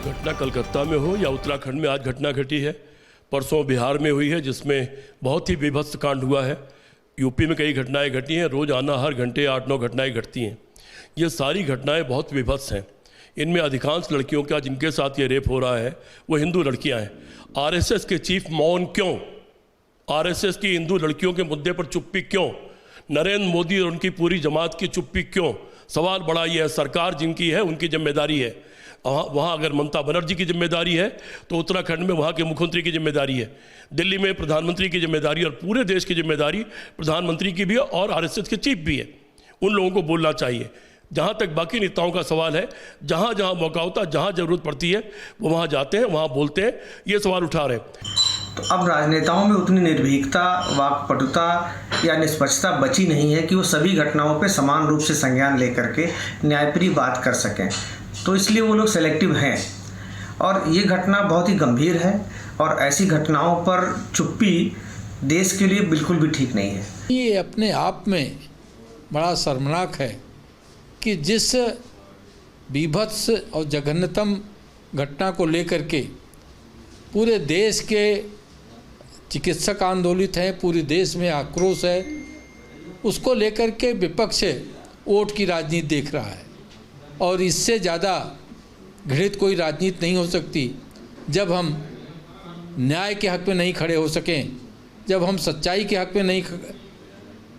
घटना कलकत्ता में हो या उत्तराखंड में आज घटना घटी है, परसों बिहार में हुई है जिसमें बहुत ही बीभत्स कांड हुआ है। यूपी में कई घटनाएं घटी हैं, रोज़ाना हर घंटे 8-9 घटनाएं घटती हैं। ये सारी घटनाएं बहुत बीभत्स हैं। इनमें अधिकांश लड़कियों का जिनके साथ ये रेप हो रहा है वो हिंदू लड़कियां हैं। आरएसएस के चीफ मौन क्यों? आरएसएस की हिंदू लड़कियों के मुद्दे पर चुप्पी क्यों? नरेंद्र मोदी और उनकी पूरी जमात की चुप्पी क्यों? सवाल बड़ा ये है, सरकार जिनकी है उनकी जिम्मेदारी है। वहाँ अगर ममता बनर्जी की जिम्मेदारी है तो उत्तराखंड में वहाँ के मुख्यमंत्री की जिम्मेदारी है, दिल्ली में प्रधानमंत्री की जिम्मेदारी और पूरे देश की जिम्मेदारी प्रधानमंत्री की भी है और आरएसएस के चीफ भी है। उन लोगों को बोलना चाहिए। जहाँ तक बाकी नेताओं का सवाल है, जहाँ जहाँ मौका होता है, जहाँ ज़रूरत पड़ती है वो वहाँ जाते हैं, वहाँ बोलते हैं, ये सवाल उठा रहे हैं। तो अब राजनेताओं में उतनी निर्भीकता, वाकपटुता या निष्पक्षता बची नहीं है कि वो सभी घटनाओं पर समान रूप से संज्ञान लेकर के न्यायप्रिय बात कर सकें। तो इसलिए वो लोग सेलेक्टिव हैं और ये घटना बहुत ही गंभीर है और ऐसी घटनाओं पर चुप्पी देश के लिए बिल्कुल भी ठीक नहीं है। ये अपने आप में बड़ा शर्मनाक है कि जिस बीभत्स और जघन्यतम घटना को लेकर के पूरे देश के चिकित्सक आंदोलित हैं, पूरे देश में आक्रोश है, उसको लेकर के विपक्ष वोट की राजनीति देख रहा है। और इससे ज़्यादा घृणित कोई राजनीति नहीं हो सकती जब हम न्याय के हक़ में नहीं खड़े हो सकें, जब हम सच्चाई के हक़ में नहीं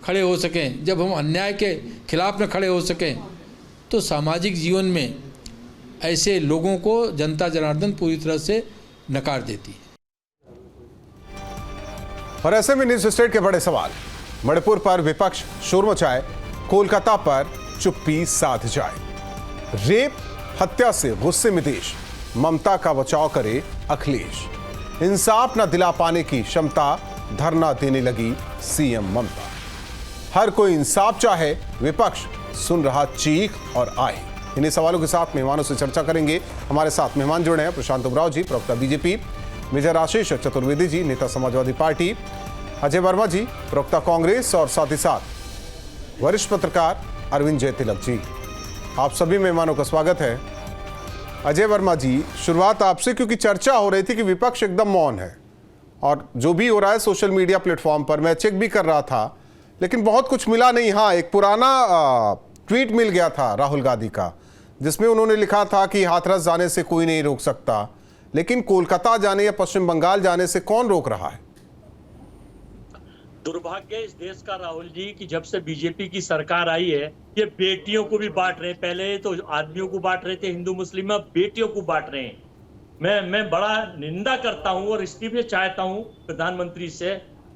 खड़े हो सकें, जब हम अन्याय के खिलाफ न खड़े हो सकें। तो सामाजिक जीवन में ऐसे लोगों को जनता जनार्दन पूरी तरह से नकार देती है। और ऐसे में न्यूज स्टेट के बड़े सवाल, मणिपुर पर विपक्ष शोर मचाए, कोलकाता पर चुप्पी साध जाए। रेप हत्या से गुस्से में देश, ममता का बचाव करे अखिलेश। इंसाफ न दिला पाने की क्षमता, धरना देने लगी सीएम ममता। हर कोई इंसाफ चाहे, विपक्ष सुन रहा चीख और आए। इन्हीं सवालों के साथ मेहमानों से चर्चा करेंगे। हमारे साथ मेहमान जुड़े हैं प्रशांत उमराव जी, प्रवक्ता बीजेपी, विजय आशीष चतुर्वेदी जी, नेता समाजवादी पार्टी, अजय वर्मा जी, प्रवक्ता कांग्रेस, और साथ ही साथ वरिष्ठ पत्रकार अरविंद जयतिलक जी। आप सभी मेहमानों का स्वागत है। अजय वर्मा जी, शुरुआत आपसे, क्योंकि चर्चा हो रही थी कि विपक्ष एकदम मौन है और जो भी हो रहा है सोशल मीडिया प्लेटफॉर्म पर, मैं चेक भी कर रहा था लेकिन बहुत कुछ मिला नहीं। हाँ, एक पुराना ट्वीट मिल गया था राहुल गांधी का, जिसमें उन्होंने लिखा था कि हाथरस जाने से कोई नहीं रोक सकता, लेकिन कोलकाता जाने या पश्चिम बंगाल जाने से कौन रोक रहा है? दुर्भाग्य इस देश का राहुल जी कि जब से बीजेपी की सरकार आई है ये बेटियों को भी बांट रहे। पहले तो आदमियों को बांट रहे थे हिंदू मुस्लिम, अब बेटियों को बांट रहे हैं। मैं बड़ा निंदा करता हूं और इसलिए चाहता हूं प्रधानमंत्री से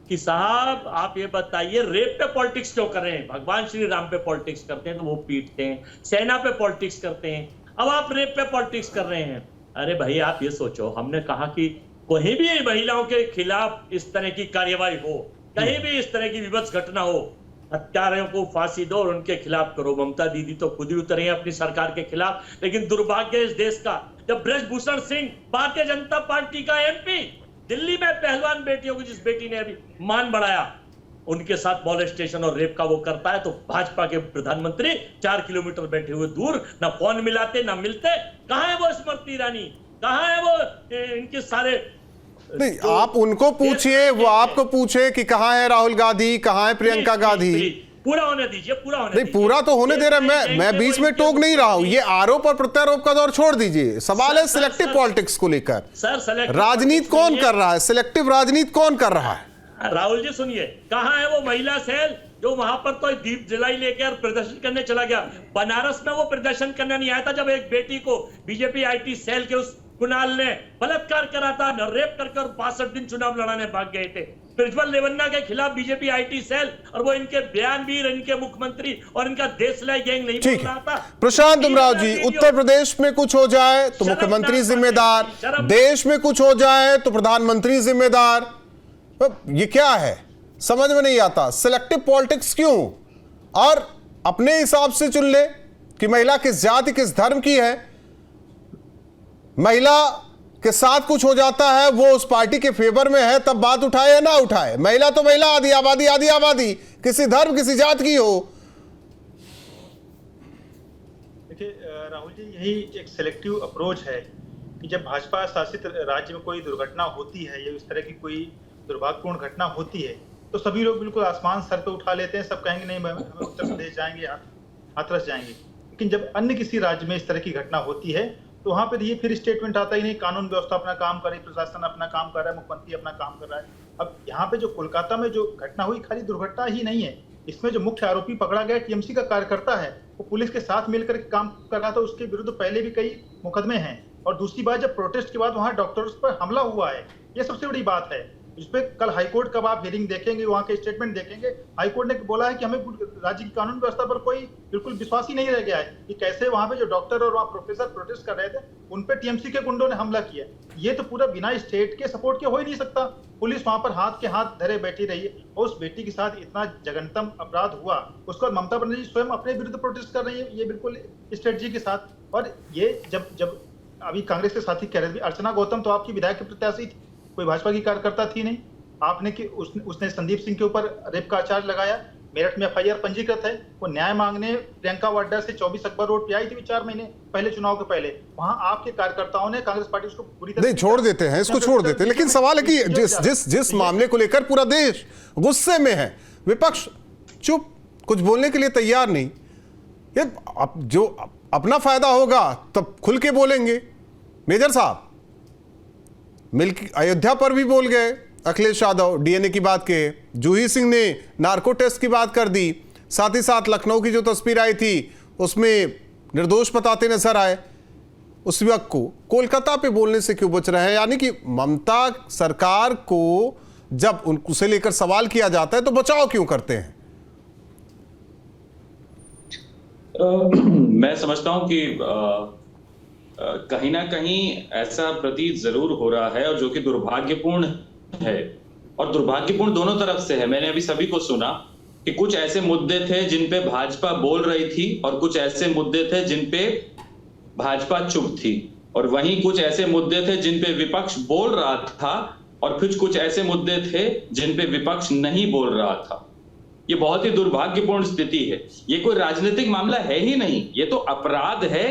कि साहब आप ये बताइए, रेप पे पॉलिटिक्स क्यों कर रहे हैं? भगवान श्री राम पे पॉलिटिक्स करते हैं तो वो पीटते हैं, सेना पे पॉलिटिक्स करते हैं, अब आप रेप पे पॉलिटिक्स कर रहे हैं। अरे भाई आप ये सोचो, हमने कहा कि कहीं भी महिलाओं के खिलाफ इस तरह की कार्यवाही हो, कहीं भी इस तरह की विभत्स घटना हो, हत्यारों को फांसी दो और उनके खिलाफ करो। ममता दीदी तो खुद ही उतरे अपनी सरकार के खिलाफ। लेकिन दुर्भाग्य इस देश का, जब ब्रजभूषण सिंह भारतीय जनता पार्टी का एमपी दिल्ली में पहलवान बेटियों को, जिस बेटी ने अभी मान बढ़ाया, उनके साथ मॉलेस्टेशन और रेप का वो करता है, तो भाजपा के प्रधानमंत्री 4 किलोमीटर बैठे हुए दूर, ना फोन मिलाते ना मिलते। कहां है वो स्मृति ईरानी, कहां है वो इनके सारे? नहीं, आप उनको पूछिए, वो आपको पूछे कि कहां है राहुल गांधी, कहां है प्रियंका गांधी। पूरा होने दीजिए, पूरा होने नहीं, पूरा तो होने दे रहे। मैं बीच में टोक नहीं रहा हूं। ये आरोप और प्रत्यारोप का दौर छोड़ दीजिए। सवाल है सिलेक्टिव पॉलिटिक्स को लेकर। सर, राजनीति कौन कर रहा है? सिलेक्टिव राजनीति कौन कर रहा है? राहुल जी सुनिए, कहां है वो महिला सेल जो वहां पर तो दीप जलाई लेकर प्रदर्शन करने चला गया? बनारस में वो प्रदर्शन करने नहीं आया था जब एक बेटी को बीजेपी आईटी सेल के उस कुणाल ने बलात्कार करा था, रेप करके 62 दिन चुनाव लड़ाने भाग गए थे। प्रज्वल रेवन्ना के खिलाफ बीजेपी आईटी सेल, और वो इनके बयानवीर, इनके मुख्यमंत्री और इनका देशलाई गैंग नहीं बोल रहा था। प्रशांत उमराव जी, उत्तर प्रदेश में कुछ हो जाए तो मुख्यमंत्री जिम्मेदार, देश में कुछ हो जाए तो प्रधानमंत्री जिम्मेदार। ये क्या है, समझ में नहीं आता। सिलेक्टिव पॉलिटिक्स क्यों? और अपने हिसाब से चुन ले कि महिला किस जाति किस धर्म की है। महिला के साथ कुछ हो जाता है, वो उस पार्टी के फेवर में है, तब बात उठाए या ना उठाए। महिला तो महिला, आधी आबादी, किसी धर्म किसी जात की हो। देखिए राहुल जी, यही एक सिलेक्टिव अप्रोच है कि जब भाजपा शासित राज्य में कोई दुर्घटना होती है या इस तरह की कोई दुर्भाग्यपूर्ण घटना होती है तो सभी लोग बिल्कुल आसमान सर पे उठा लेते हैं, सब कहेंगे नहीं हम उत्तर प्रदेश जाएंगे, हाथरस जाएंगे। लेकिन जब अन्य किसी राज्य में इस तरह की घटना होती है तो वहां पर ये फिर स्टेटमेंट आता ही नहीं, कानून व्यवस्था अपना काम कर रही, प्रशासन अपना काम कर रहा है, मुख्यमंत्री अपना काम कर रहा है। अब यहाँ पे जो कोलकाता में जो घटना हुई खाली दुर्घटना ही नहीं है, इसमें जो मुख्य आरोपी पकड़ा गया टीएमसी का कार्यकर्ता है, वो पुलिस के साथ मिलकर के काम कर रहा था, उसके विरुद्ध पहले भी कई मुकदमे हैं। और दूसरी बात, जब प्रोटेस्ट के बाद वहां डॉक्टर्स पर हमला हुआ है, ये सबसे बड़ी बात है। इस पे कल हाईकोर्ट का आप हियरिंग देखेंगे, वहां के स्टेटमेंट देखेंगे, हाईकोर्ट ने बोला है कि हमें राज्य की कानून व्यवस्था पर कोई बिल्कुल विश्वास ही नहीं रह गया है कि कैसे वहां पे जो डॉक्टर और वहां प्रोफेसर प्रोटेस्ट कर रहे थे उन पे टीएमसी के गुंडों ने हमला किया। ये तो पूरा बिना स्टेट के सपोर्ट के हो ही नहीं सकता। पुलिस वहां पर हाथ के हाथ धरे बैठी रही है और उस बेटी के साथ इतना जघन्यतम अपराध हुआ, उसके बाद ममता बनर्जी स्वयं अपने विरुद्ध प्रोटेस्ट कर रही है, ये बिल्कुल स्ट्रेटजी के साथ। और ये जब अभी कांग्रेस के साथी कह रहे थे, अर्चना गौतम तो आपकी विधायक की प्रत्याशी थी, कोई भाजपा की कार्यकर्ता थी नहीं। आपने कि उसने संदीप सिंह के ऊपर रेप का आचार्य लगाया, मेरठ में एफआईआर पंजीकृत है। वो न्याय मांगने प्रियंका वाड्रा से 24 अकबर रोड पे आई थी 4 महीने पहले, चुनाव के पहले। वहां आपके कार्यकर्ताओं ने, कांग्रेस पार्टी उसको पूरी तरह नहीं, छोड़ देते हैं, इसको छोड़ देते हैं। लेकिन सवाल है कि जिस मामले को लेकर पूरा देश गुस्से में है, विपक्ष चुप, कुछ बोलने के लिए तैयार नहीं। ये जो अपना फायदा होगा तब खुल के बोलेंगे। मेजर साहब मिल्क अयोध्या पर भी बोल गए, अखिलेश यादव डीएनए की बात कहे, जूही सिंह ने नार्को टेस्ट की बात कर दी, साथ ही साथ लखनऊ की जो तस्वीर आई थी उसमें निर्दोष बताते नजर आए। उस वक्त को कोलकाता पे बोलने से क्यों बच रहे हैं? यानी कि ममता सरकार को जब उसे लेकर सवाल किया जाता है तो बचाव क्यों करते हैं? मैं समझता हूं कि कहीं ना कहीं ऐसा प्रतीत जरूर हो रहा है, और जो कि दुर्भाग्यपूर्ण है, और दुर्भाग्यपूर्ण दोनों तरफ से है। मैंने अभी सभी को सुना कि कुछ ऐसे मुद्दे थे जिन पे भाजपा बोल रही थी और कुछ ऐसे मुद्दे थे जिन पे भाजपा चुप थी, और वहीं कुछ ऐसे मुद्दे थे जिन पे विपक्ष बोल रहा था और फिर कुछ ऐसे मुद्दे थे जिन पे विपक्ष नहीं बोल रहा था। ये बहुत ही दुर्भाग्यपूर्ण स्थिति है। ये कोई राजनीतिक मामला है ही नहीं, ये तो अपराध है।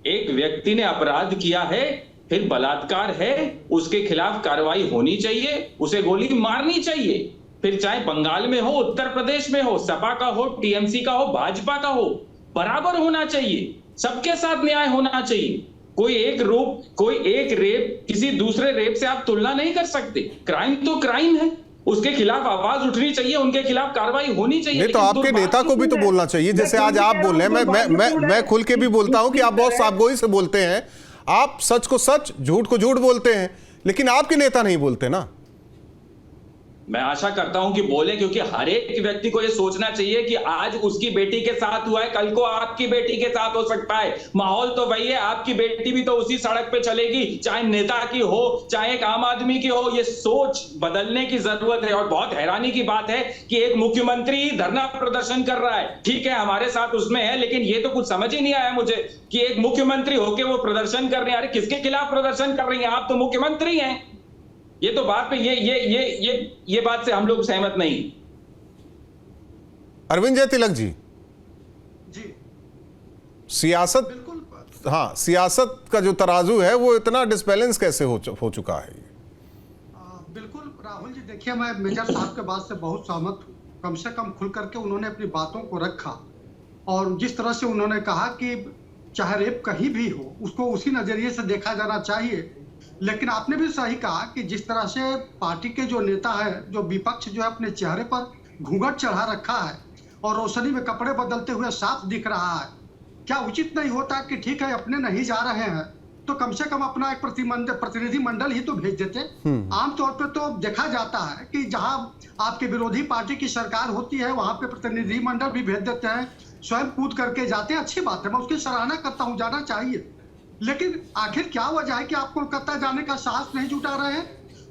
एक व्यक्ति ने अपराध किया है, फिर बलात्कार है, उसके खिलाफ कार्रवाई होनी चाहिए, उसे गोली मारनी चाहिए। फिर चाहे बंगाल में हो, उत्तर प्रदेश में हो, सपा का हो, टीएमसी का हो, भाजपा का हो, बराबर होना चाहिए, सबके साथ न्याय होना चाहिए। कोई एक रेप किसी दूसरे रेप से आप तुलना नहीं कर सकते। क्राइम तो क्राइम है, उसके खिलाफ आवाज उठनी चाहिए, उनके खिलाफ कार्रवाई होनी चाहिए। नहीं तो आपके नेता को भी तो बोलना चाहिए, जैसे आज आप बोल रहे हैं। मैं खुल के भी बोलता हूं कि आप बहुत साफगोई से बोलते हैं, आप सच को सच, झूठ को झूठ बोलते हैं, लेकिन आपके नेता नहीं बोलते ना। मैं आशा करता हूं कि बोले, क्योंकि हर एक व्यक्ति को यह सोचना चाहिए कि आज उसकी बेटी के साथ हुआ है, कल को आपकी बेटी के साथ हो सकता है। माहौल तो वही है, आपकी बेटी भी तो उसी सड़क पे चलेगी, चाहे नेता की हो, चाहे एक आम आदमी की हो। ये सोच बदलने की जरूरत है। और बहुत हैरानी की बात है कि एक मुख्यमंत्री धरना प्रदर्शन कर रहा है, ठीक है हमारे साथ उसमें है, लेकिन ये तो कुछ समझ ही नहीं आया मुझे कि एक मुख्यमंत्री होकर वो प्रदर्शन कर रहे हैं। अरे किसके खिलाफ प्रदर्शन कर रही हैं? आप तो मुख्यमंत्री हैं। ये तो बात पे ये बात से हम लोग सहमत नहीं। अरविंद जय तिलक जी, सियासत, हाँ, सियासत का जो तराजू है वो इतना डिसबैलेंस कैसे हो चुका है? बिल्कुल राहुल जी, देखिए मैं मेजर साहब के बात से बहुत सहमत हूँ। कम से कम खुल करके उन्होंने अपनी बातों को रखा, और जिस तरह से उन्होंने कहा कि चाहे रेप कहीं भी हो उसको उसी नजरिए से देखा जाना चाहिए। लेकिन आपने भी सही कहा कि जिस तरह से पार्टी के जो नेता है, जो विपक्ष जो है अपने चेहरे पर घूंघट चढ़ा रखा है और रोशनी में कपड़े बदलते हुए साफ दिख रहा है, क्या उचित नहीं होता कि ठीक है अपने नहीं जा रहे हैं तो कम से कम अपना एक प्रतिनिधि मंडल ही तो भेज देते। आमतौर पे तो देखा जाता है कि जहां आपके विरोधी पार्टी की सरकार होती है वहां पे प्रतिनिधि मंडल भी भेज देते हैं, स्वयं कूद करके जाते हैं। अच्छी बात है, मैं उसकी सराहना करता हूँ, जाना चाहिए। लेकिन आखिर क्या वजह है कि आप कोलकाता जाने का साहस नहीं जुटा रहे हैं?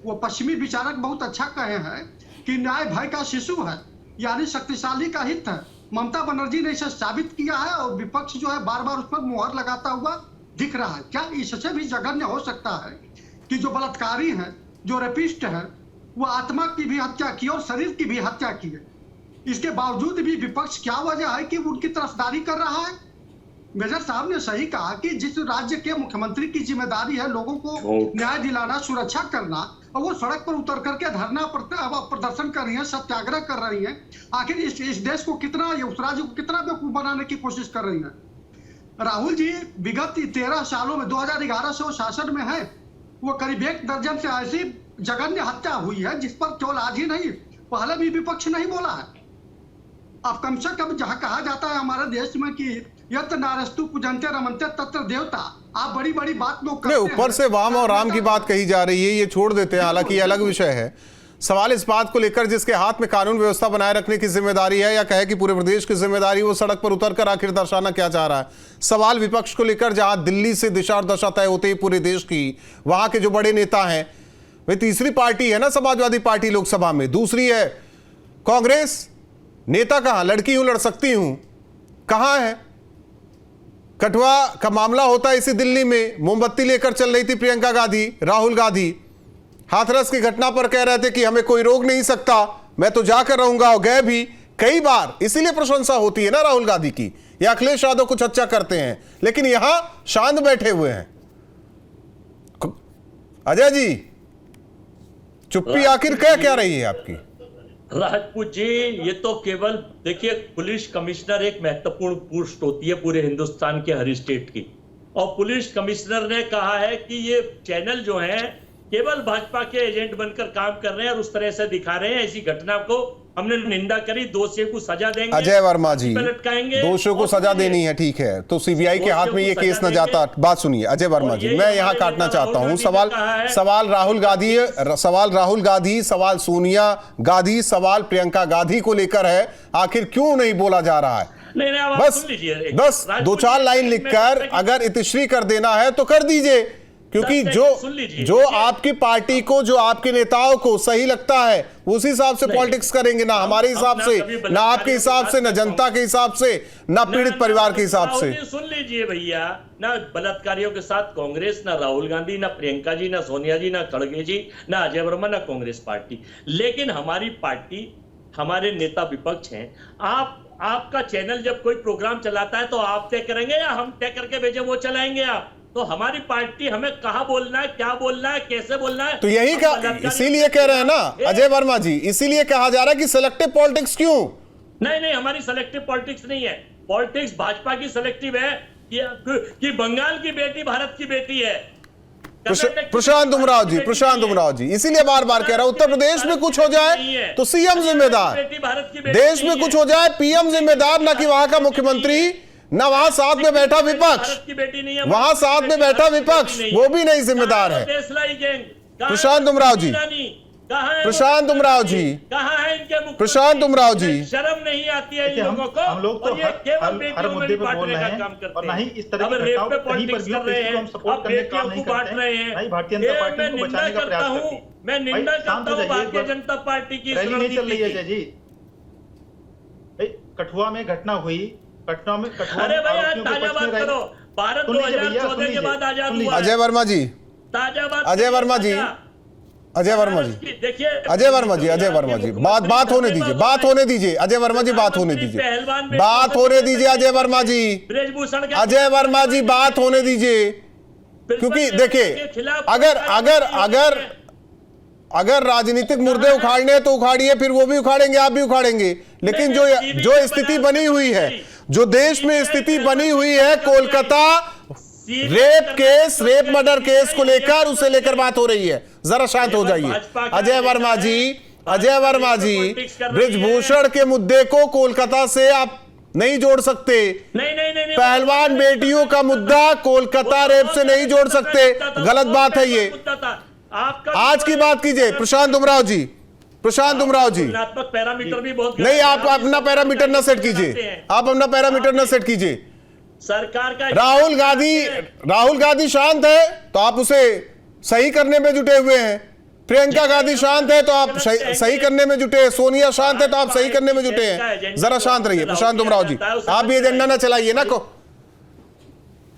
वो पश्चिमी विचारक बहुत अच्छा कहे हैं कि न्याय भय का शिशु है, यानी शक्तिशाली का हित है। ममता बनर्जी ने इसे साबित किया है और विपक्ष जो है बार बार उस पर मुहर लगाता हुआ दिख रहा है। क्या इससे भी जघन्य हो सकता है कि जो बलात्कारी हैं, जो रेपिस्ट हैं, वो आत्मा की भी हत्या की और शरीर की भी हत्या की है? इसके बावजूद भी विपक्ष क्या वजह है कि उनकी तरफदारी कर रहा है? मेजर साहब ने सही कहा कि जिस राज्य के मुख्यमंत्री की जिम्मेदारी है लोगों को न्याय दिलाना, सुरक्षा करना, और वो सड़क पर उतर करके धरना प्रदर्शन कर रही है, सत्याग्रह कर रही है, आखिर इस देश को कितना, उस राज्य को कितना बेवकूफ बनाने की कोशिश कर रही है। राहुल जी विगत 13 सालों में 2011 से वो शासन में है, वो करीब 1 दर्जन से ऐसी जघन्य हत्या हुई है जिस पर केवल आज ही नहीं, पहले भी विपक्ष नहीं बोला है। अब कम से कम जहाँ कहा जाता है हमारे देश में कि यत नारस्तु पूजन्ते रमन्ते तत्र देवता, आप बड़ी बड़ी बात लोग करते हैं। ऊपर से वाम और राम की बात कही जा रही है, ये छोड़ देते हैं, हालांकि ये अलग विषय है। सवाल इस बात को लेकर जिसके हाथ में कानून व्यवस्था बनाए रखने की जिम्मेदारी है, या कहे कि पूरे प्रदेश की जिम्मेदारी, वो सड़क पर उतरकर आखिर दर्शाना क्या चाह रहा है। सवाल विपक्ष को लेकर, जहां दिल्ली से दिशा और दशा तय होती है पूरे देश की, वहां के जो बड़े नेता हैं, वे तीसरी पार्टी है ना समाजवादी पार्टी लोकसभा में, दूसरी है कांग्रेस, नेता कहां, लड़की हूं लड़ सकती हूं, कहां है। कठुआ का मामला होता है इसी दिल्ली में, मोमबत्ती लेकर चल रही थी प्रियंका गांधी, राहुल गांधी हाथरस की घटना पर कह रहे थे कि हमें कोई रोक नहीं सकता, मैं तो जाकर रहूंगा, और गए भी कई बार। इसीलिए प्रशंसा होती है ना राहुल गांधी की, या अखिलेश यादव कुछ अच्छा करते हैं, लेकिन यहां शांत बैठे हुए हैं। अजय जी, चुप्पी आखिर क्या रही है आपकी? राजपूत जी, ये तो केवल देखिए, पुलिस कमिश्नर एक महत्वपूर्ण पोस्ट होती है पूरे हिंदुस्तान के हर स्टेट की, और पुलिस कमिश्नर ने कहा है कि ये चैनल जो है केवल भाजपा के एजेंट बनकर काम कर रहे हैं और उस तरह से दिखा रहे हैं। ऐसी घटना को हमने निंदा करी, दोषियों को सजा देंगे। अजय वर्मा जी, लटकाएंगे, दोषियों को सजा देनी है, ठीक है, तो सीबीआई के हाथ में ये केस न जाता। बात सुनिए अजय वर्मा जी, मैं यहां काटना चाहता हूं। सवाल राहुल गांधी, सवाल सोनिया गांधी, सवाल प्रियंका गांधी को लेकर है, आखिर क्यों नहीं बोला जा रहा है? बस 2-4 लाइन लिखकर अगर इतिश्री कर देना है तो कर दीजिए, क्योंकि जो आपकी पार्टी को, जो आपके नेताओं को सही लगता है उसी हिसाब से पॉलिटिक्स करेंगे, ना हमारे हिसाब से, ना आपके हिसाब से, ना जनता के हिसाब से, ना पीड़ित परिवार के हिसाब से। सुन लीजिए भैया, ना बलात्कारियों के साथ कांग्रेस, ना राहुल गांधी, ना प्रियंका जी, ना सोनिया जी, ना खड़गे जी, ना अजय वर्मा, ना कांग्रेस पार्टी, लेकिन हमारी पार्टी, हमारे नेता विपक्ष हैं। आपका चैनल जब कोई प्रोग्राम चलाता है तो आप तय करेंगे या हम तय करके भेजे वो चलाएंगे आप? तो हमारी पार्टी हमें कहां बोलना है, क्या बोलना है, कैसे बोलना है, तो यही इसीलिए कह रहे हैं ना अजय वर्मा जी, इसीलिए कहा जा रहा है कि सिलेक्टिव पॉलिटिक्स क्यों? नहीं, हमारी सिलेक्टिव पॉलिटिक्स नहीं है। पॉलिटिक्स भाजपा की सिलेक्टिव है कि बंगाल की बेटी भारत की बेटी है। प्रशांत उमराव जी, इसीलिए बार बार कह रहा हूं, उत्तर प्रदेश में कुछ हो जाए तो सीएम जिम्मेदार, देश में कुछ हो जाए पीएम जिम्मेदार, ना कि वहां का मुख्यमंत्री, ना वहां साथ में बैठा विपक्ष, वहां साथ में बैठा विपक्ष, वो भी नहीं जिम्मेदार है। प्रशांत उमराव जी, प्रशांत उमराव जी, शर्म नहीं आती है इन लोगों को? हम लोग तो हर मुद्दे पर बोल रहे हैं, और ना ही इस तरह की घटनाओं को कहीं पर भी हम सपोर्ट करने का काम नहीं करते हैं, ना ही भारतीय जनता पार्टी को बचाने का प्रयास करती है। मैं निंदा करता हूं भारतीय जनता पार्टी की रैली नहीं चल रही है अजय जी। कठुआ में घटना हुई, अरे भैया ताजा बात करो, भारत 2014 के बाद आजाद हुआ। अजय वर्मा जी, ताजा बात, अजय वर्मा जी, बात होने दीजिए, अजय वर्मा जी, बात होने दीजिए, अजय वर्मा जी, बात होने दीजिए, क्योंकि देखिए, अगर राजनीतिक मुर्दे उखाड़ने तो उखाड़िए, फिर वो भी उखाड़ेंगे, आप भी उखाड़ेंगे, लेकिन जो स्थिति बनी हुई है, जो देश में स्थिति बनी हुई है, कोलकाता रेप मर्डर केस को लेकर, उसे लेकर बात हो रही है, जरा शांत हो जाइए। अजय वर्मा जी, ब्रिजभूषण के मुद्दे को कोलकाता से आप नहीं जोड़ सकते, नहीं, पहलवान बेटियों का मुद्दा कोलकाता रेप से नहीं जोड़ सकते, गलत बात है ये। आज की बात कीजिए प्रशांत उमराव जी, पैरामीटर भी बहुत नहीं, आप अपना पैरामीटर ना सेट कीजिए, सरकार का। राहुल गांधी शांत है तो आप उसे सही करने में जुटे हुए हैं, प्रियंका गांधी शांत है तो आप सही करने में जुटे हैं, सोनिया शांत है तो आप सही करने में जुटे हैं। जरा शांत रहिए प्रशांत उमराव जी, आप भी एजेंडा ना चलाइए ना को।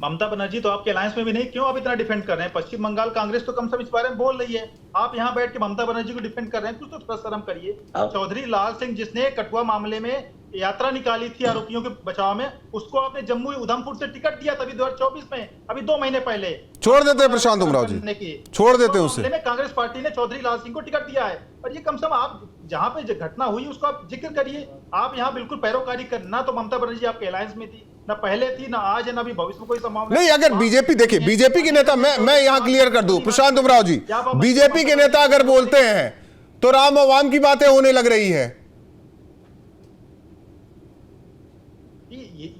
ममता बनर्जी तो आपके अलायंस में भी नहीं, क्यों आप इतना डिफेंड कर रहे हैं? पश्चिम बंगाल कांग्रेस तो कम से कम इस बारे में बोल रही है, आप यहाँ बैठ के ममता बनर्जी को डिफेंड कर रहे हैं, कुछ तो थोड़ा शर्म करिए। चौधरी लाल सिंह जिसने कठुआ मामले में यात्रा निकाली थी आरोपियों के बचाव में, उसको आपने जम्मू उधमपुर से टिकट दिया था अभी 2024 में, अभी 2 महीने पहले। छोड़ देते हैं प्रशांत उमराव जी, छोड़ देते हैं उसे। कांग्रेस पार्टी ने चौधरी लाल सिंह को टिकट दिया है, और ये कम से कम आप जहां पे जो घटना हुई उसको आप जिक्र करिए। आप यहाँ बिल्कुल पैरोकारी कर, ना तो ममता बनर्जी आपके अलायंस में थी, ना पहले थी, ना आज है, ना अभी भविष्य में कोई संभावना नहीं। अगर बीजेपी, देखिए बीजेपी के नेता, मैं यहाँ क्लियर कर दूं प्रशांत उमराव जी, बीजेपी के नेता अगर बोलते हैं तो राम अवाम की बातें होने लग रही है।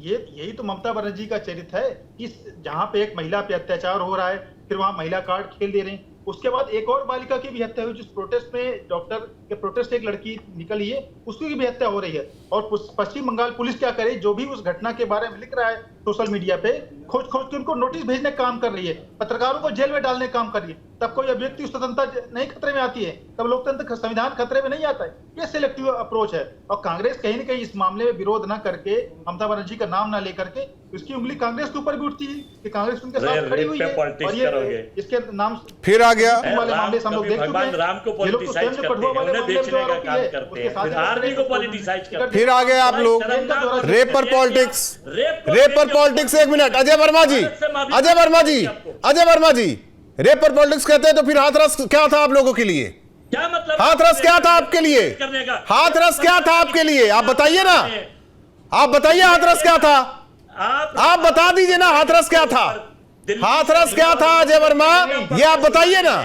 यही तो ममता बनर्जी का चरित्र है कि जहां पे एक महिला पे अत्याचार हो रहा है, फिर वहां महिला कार्ड खेल दे रहे हैं। उसके बाद एक और बालिका की भी हत्या हुई, जिस प्रोटेस्ट में डॉक्टर के प्रोटेस्ट से एक लड़की निकली है, उसकी भी हत्या हो रही है। और पश्चिम बंगाल पुलिस क्या करे, जो भी उस घटना के बारे में लिख रहा है सोशल मीडिया पे, खोज के उनको नोटिस भेजने का काम कर रही है, पत्रकारों को जेल में डालने का काम कर रही है। तब कोई अभिव्यक्ति स्वतंत्रता नहीं खतरे में आती है, तब लोकतंत्र संविधान खतरे में नहीं आता है। ये सिलेक्टिव अप्रोच है। और कांग्रेस कहीं ना कहीं इस मामले में विरोध न करके, ममता बनर्जी का नाम ना लेकर के, उसकी उंगली कांग्रेस के ऊपर भी उठती है कि कांग्रेस उनके साथ खड़ी हुई है। और ये इसके नाम फिर आ गया वाले मामले से हम लोग देख चुके हैं। राम को पॉलिटिसाइज करते हैं, उन्हें बेचने का काम करते हैं, आर्मी को पॉलिटिसाइज करते हैं। फिर आ गए आप लोग रेप पर पॉलिटिक्स, रेप पर पॉलिटिक्स। एक मिनट, अजय वर्मा जी, अजय वर्मा जी, अजय वर्मा जी, रेप पर पॉलिटिक्स कहते हैं तो फिर हाथरस क्या था आप लोगों के लिए? क्या मतलब? हाथरस क्या था आपके लिए? हाथरस क्या था आपके लिए? आप बताइए ना, आप बताइए हाथरस क्या था? आप बता दीजिए ना हाथरस क्या था? हाथरस क्या था अजय वर्मा, ये आप बताइए ना।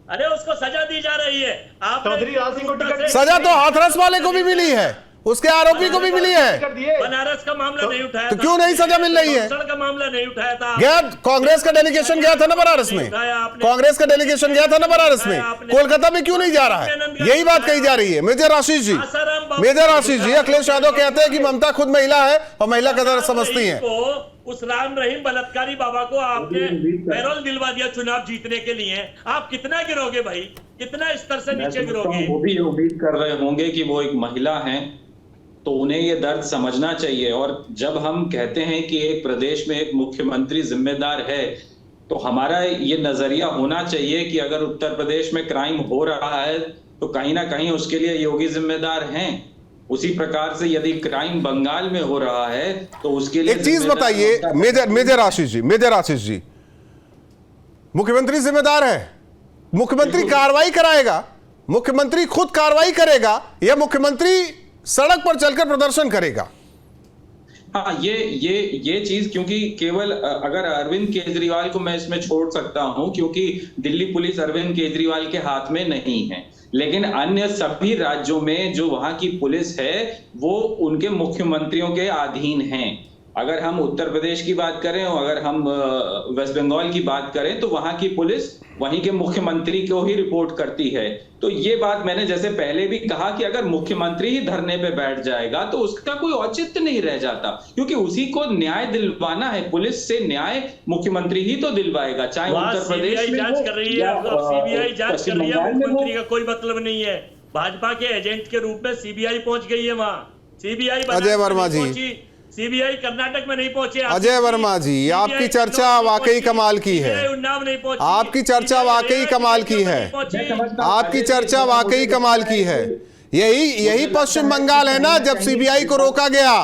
अरे उसको सजा दी जा रही है। आप चौधरी लाल सिंह को टिकट, सजा तो हाथरस वाले को भी मिली है, उसके आरोपी को भी मिली है। बनारस का मामला नहीं उठाया तो क्यों नहीं सजा मिल रही है? का मामला नहीं उठाया था। गया कांग्रेस का डेलीगेशन गया था ना बनारस में, कांग्रेस का डेलीगेशन गया था ना बनारस में, कोलकाता में क्यों नहीं जा रहा है? यही बात कही जा रही है। मेजर आशीष जी, मेजर आशीष जी, अखिलेश यादव कहते हैं कि ममता खुद महिला है और महिला का दर्द समझती है। उस राम रहीम बलात्कारी बाबा को आपने पैरोल दिलवा दिया चुनाव जीतने के लिए। आप कितना गिरोगे भाई, कितना स्तर से नीचे गिरोगे? वो भी उम्मीद कर रहे होंगे कि वो एक महिला हैं, तो उन्हें ये दर्द समझना चाहिए। और जब हम कहते हैं कि एक प्रदेश में एक मुख्यमंत्री जिम्मेदार है, तो हमारा ये नजरिया होना चाहिए कि अगर उत्तर प्रदेश में क्राइम हो रहा है तो कहीं ना कहीं उसके लिए योगी जिम्मेदार हैं। उसी प्रकार से यदि क्राइम बंगाल में हो रहा है तो उसके लिए एक चीज बताइए मेजर आशीष जी, मेजर आशीष जी, मुख्यमंत्री जिम्मेदार है, मुख्यमंत्री कार्रवाई कराएगा, मुख्यमंत्री खुद कार्रवाई करेगा या मुख्यमंत्री सड़क पर चलकर प्रदर्शन करेगा? हाँ, ये चीज, क्योंकि केवल अगर अरविंद केजरीवाल को मैं इसमें छोड़ सकता हूं, क्योंकि दिल्ली पुलिस अरविंद केजरीवाल के हाथ में नहीं है, लेकिन अन्य सभी राज्यों में जो वहां की पुलिस है वो उनके मुख्यमंत्रियों के अधीन है। अगर हम उत्तर प्रदेश की बात करें और अगर हम वेस्ट बंगाल की बात करें तो वहां की पुलिस वहीं के मुख्यमंत्री को ही रिपोर्ट करती है। तो ये बात मैंने जैसे पहले भी कहा कि अगर मुख्यमंत्री ही धरने पे बैठ जाएगा तो उसका कोई औचित्य नहीं रह जाता, क्योंकि उसी को न्याय दिलवाना है। पुलिस से न्याय मुख्यमंत्री ही तो दिलवाएगा, चाहे उत्तर प्रदेश में जांच कर रही है, सीबीआई जांच कर रही है, मुख्यमंत्री का कोई मतलब नहीं है। भाजपा के एजेंट के रूप में सीबीआई पहुंच गई है वहां। सीबीआई अजय वर्मा जी, सीबीआई कर्नाटक में नहीं पहुंचे। अजय वर्मा जी, आपकी चर्चा वाकई कमाल की है, आपकी चर्चा वाकई कमाल की है, आपकी चर्चा वाकई कमाल की है। यही पश्चिम बंगाल है ना जब सीबीआई को रोका गया,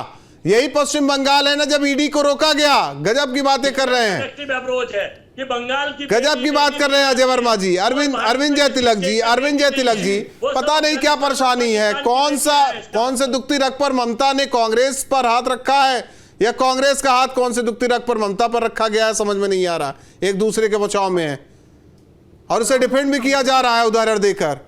यही पश्चिम बंगाल है ना जब ईडी को रोका गया। गजब की बातें कर रहे हैं, कि बंगाल की गजब की बात कर रहे हैं अजय वर्मा जी। अरविंद जय तिलक जी, अरविंद जय तिलक जी, पता नहीं क्या परेशानी है, कौन से दुखती रग पर ममता ने कांग्रेस पर हाथ रखा है या कांग्रेस का हाथ कौन से दुखती रग पर ममता पर रखा गया है, समझ में नहीं आ रहा। एक दूसरे के बचाव में है और उसे डिफेंड भी किया जा रहा है उदाहरण देकर।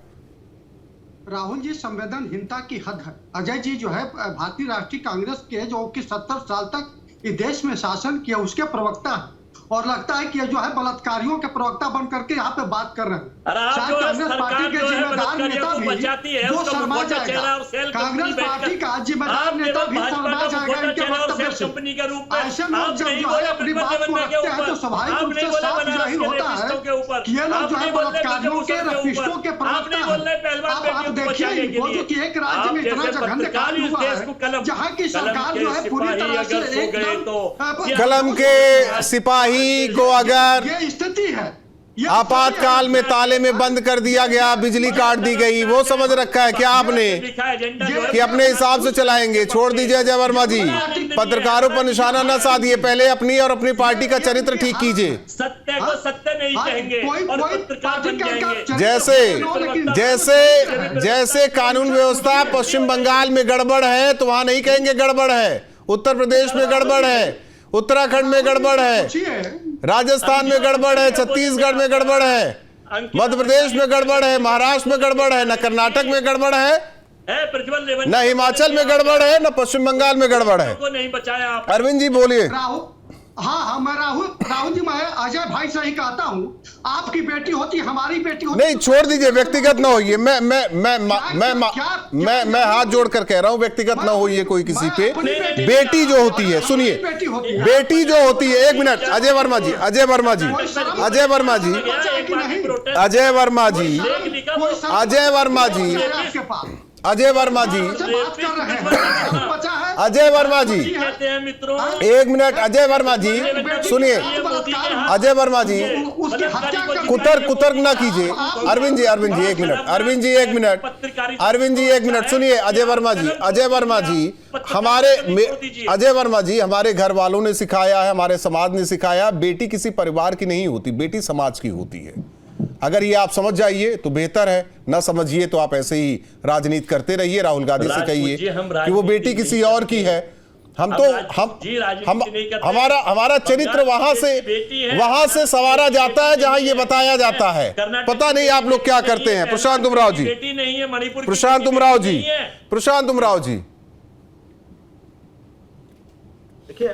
राहुल जी, संवेदनहीनता की हद है। अजय जी जो है भारतीय राष्ट्रीय कांग्रेस के जो कि 70 साल तक इस देश में शासन किया उसके प्रवक्ता है, और लगता है कि ये जो है बलात्कारियों के प्रवक्ता बन करके यहाँ पे बात कर रहे हैं। अरे आप शायद जो है कांग्रेस सरकार पार्टी के जो है जिम्मेदार बलात्कारियों नेता को बचाती है, भी वो उसका शर्मा मुखौटा चेहरा जाएगा। और सेल कांग्रेस कंपनी पार्टी का बैठकर जिम्मेदार आप नेता केवल भी भाजपा शर्मा का जाएगा मुखौटा इनके चेहरा और वक्तव्य सेल से। कंपनी के रूप में ऐसे लोग आप जब नहीं जो बोले है अपनी बिल्कुल बात को बनने के रखते हैं ऊपर, तो स्वाभाविक आप रूप नहीं से बोले साफ बनारस जाहिर के होता रेपिस्टों के है ऊपर, कि ये लोग आप जो है नहीं बोले बलात्कारियों के ब्रजभूषण के रफिस्टों के ऊपर, आप प्रवक्ता नहीं बोले पहलवान हैं। आप बेटियों को बचाने देखिए के वो लिए। जो कि एक राज्य में आप इतना जैसे जघन्य पत्रकार कांड इस हुआ देश को है जहाँ की सरकार जो है पूरी तरह से एकदम कलम के सिपाही को अगर ये स्थिति है, ये आपातकाल में ताले में बंद कर दिया गया, बिजली काट दी गई, वो समझ रखा है क्या आपने कि अपने हिसाब से चलाएंगे? छोड़ दीजिए अजय वर्मा जी, पत्रकारों पर निशाना न साधिए, पहले अपनी और अपनी पार्टी का चरित्र ठीक कीजिए। सत्य को सत्य नहीं कहेंगे और पत्रकार बन जाएंगे। जैसे कानून व्यवस्था पश्चिम बंगाल में गड़बड़ है तो वहां नहीं कहेंगे गड़बड़ है, उत्तर प्रदेश में गड़बड़ है, उत्तराखंड में गड़बड़ है, राजस्थान में गड़बड़ है, छत्तीसगढ़ में गड़बड़ है, मध्य प्रदेश में गड़बड़ है, महाराष्ट्र में गड़बड़ है, न कर्नाटक में गड़बड़ है, न हिमाचल में गड़बड़ है, न पश्चिम बंगाल में गड़बड़ है। को नहीं बचाया आप। अरविंद जी बोलिए। हाँ मैं राहुल जी, मैं अजय भाई से ही कहता हूँ, आपकी बेटी होती, हमारी बेटी होती। नहीं, छोड़ दीजिए, व्यक्तिगत ना होइए। मैं हाथ जोड़कर कह रहा हूँ, व्यक्तिगत ना होइए कोई किसी पे। बेटी जो होती है, सुनिए, बेटी जो होती है, एक मिनट, अजय वर्मा जी, अजय वर्मा जी, अजय वर्मा जी, अजय वर्मा जी, अजय वर्मा जी, अजय वर्मा जी, अजय वर्मा जी, एक मिनट, अजय वर्मा जी सुनिए, अजय वर्मा जी कुतर्क ना कीजिए। अरविंद जी एक मिनट, अरविंद जी एक मिनट सुनिए। अजय वर्मा जी अजय वर्मा जी हमारे घर वालों ने सिखाया है, हमारे समाज ने सिखाया, बेटी किसी परिवार की नहीं होती, बेटी समाज की होती है। अगर ये आप समझ जाइए तो बेहतर है, ना समझिए तो आप ऐसे ही राजनीति करते रहिए। राहुल गांधी से कहिए कि वो बेटी किसी और की है। हमारा चरित्र वहां से सवारा जाता है जहां ये बताया जाता है। पता नहीं आप लोग क्या करते हैं। प्रशांत उमराव जी, प्रशांत उमराव जी, देखिए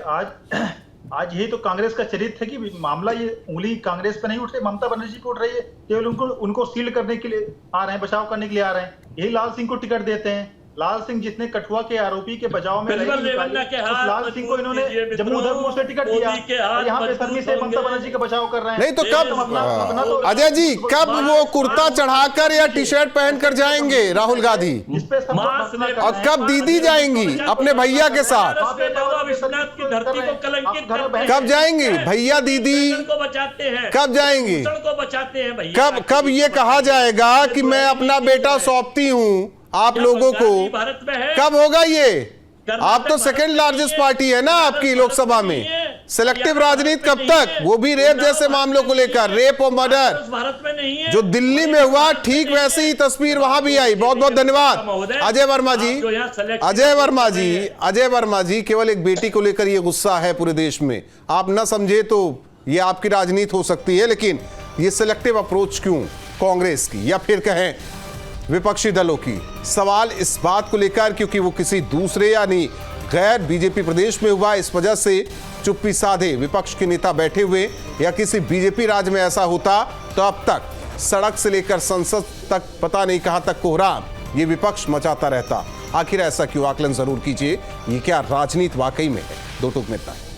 आज यही तो कांग्रेस का चरित्र है कि मामला ये उंगली कांग्रेस पे नहीं उठ रही, ममता बनर्जी को उठ रही है। केवल उनको सील्ड करने के लिए आ रहे हैं, बचाव करने के लिए आ रहे हैं। यही लाल सिंह को टिकट देते हैं। लाल सिंह जिसने कठुआ के आरोपी के बचाव में लाल सिंह को इन्होंने जम्मू उधमपुर से टिकट दिया और यहाँ पे शर्मी से ममता बनर्जी का बचाव कर रहे हैं। नहीं तो कब अजय जी, कब वो कुर्ता चढ़ाकर या टी शर्ट पहनकर जाएंगे राहुल गांधी, और कब दीदी जाएंगी अपने भैया के साथ? कब जाएंगी भैया दीदी, कब जाएंगी? कब ये कहा जाएगा कि मैं अपना बेटा सौंपती हूँ आप लोगों को? कब होगा ये? आप तो सेकंड लार्जेस्ट पार्टी है ना आपकी लोकसभा में। सिलेक्टिव राजनीति कब तक? वो भी रेप जैसे मामलों को लेकर, रेप और मर्डर भारत में नहीं है। जो दिल्ली में हुआ ठीक वैसी ही तस्वीर वहां भी आई। बहुत बहुत धन्यवाद अजय वर्मा जी। अजय वर्मा जी केवल एक बेटी को लेकर ये गुस्सा है पूरे देश में। आप ना समझे तो ये आपकी राजनीति हो सकती है, लेकिन ये सिलेक्टिव अप्रोच क्यों कांग्रेस की या फिर कहें विपक्षी दलों की? सवाल इस बात को लेकर क्योंकि वो किसी दूसरे यानी गैर बीजेपी प्रदेश में हुआ, इस वजह से चुप्पी साधे विपक्ष के नेता बैठे हुए। या किसी बीजेपी राज्य में ऐसा होता तो अब तक सड़क से लेकर संसद तक पता नहीं कहां तक कोहराम ये विपक्ष मचाता रहता। आखिर ऐसा क्यों? आकलन जरूर कीजिए। ये क्या राजनीति वाकई में है? दो टूक में इतना है।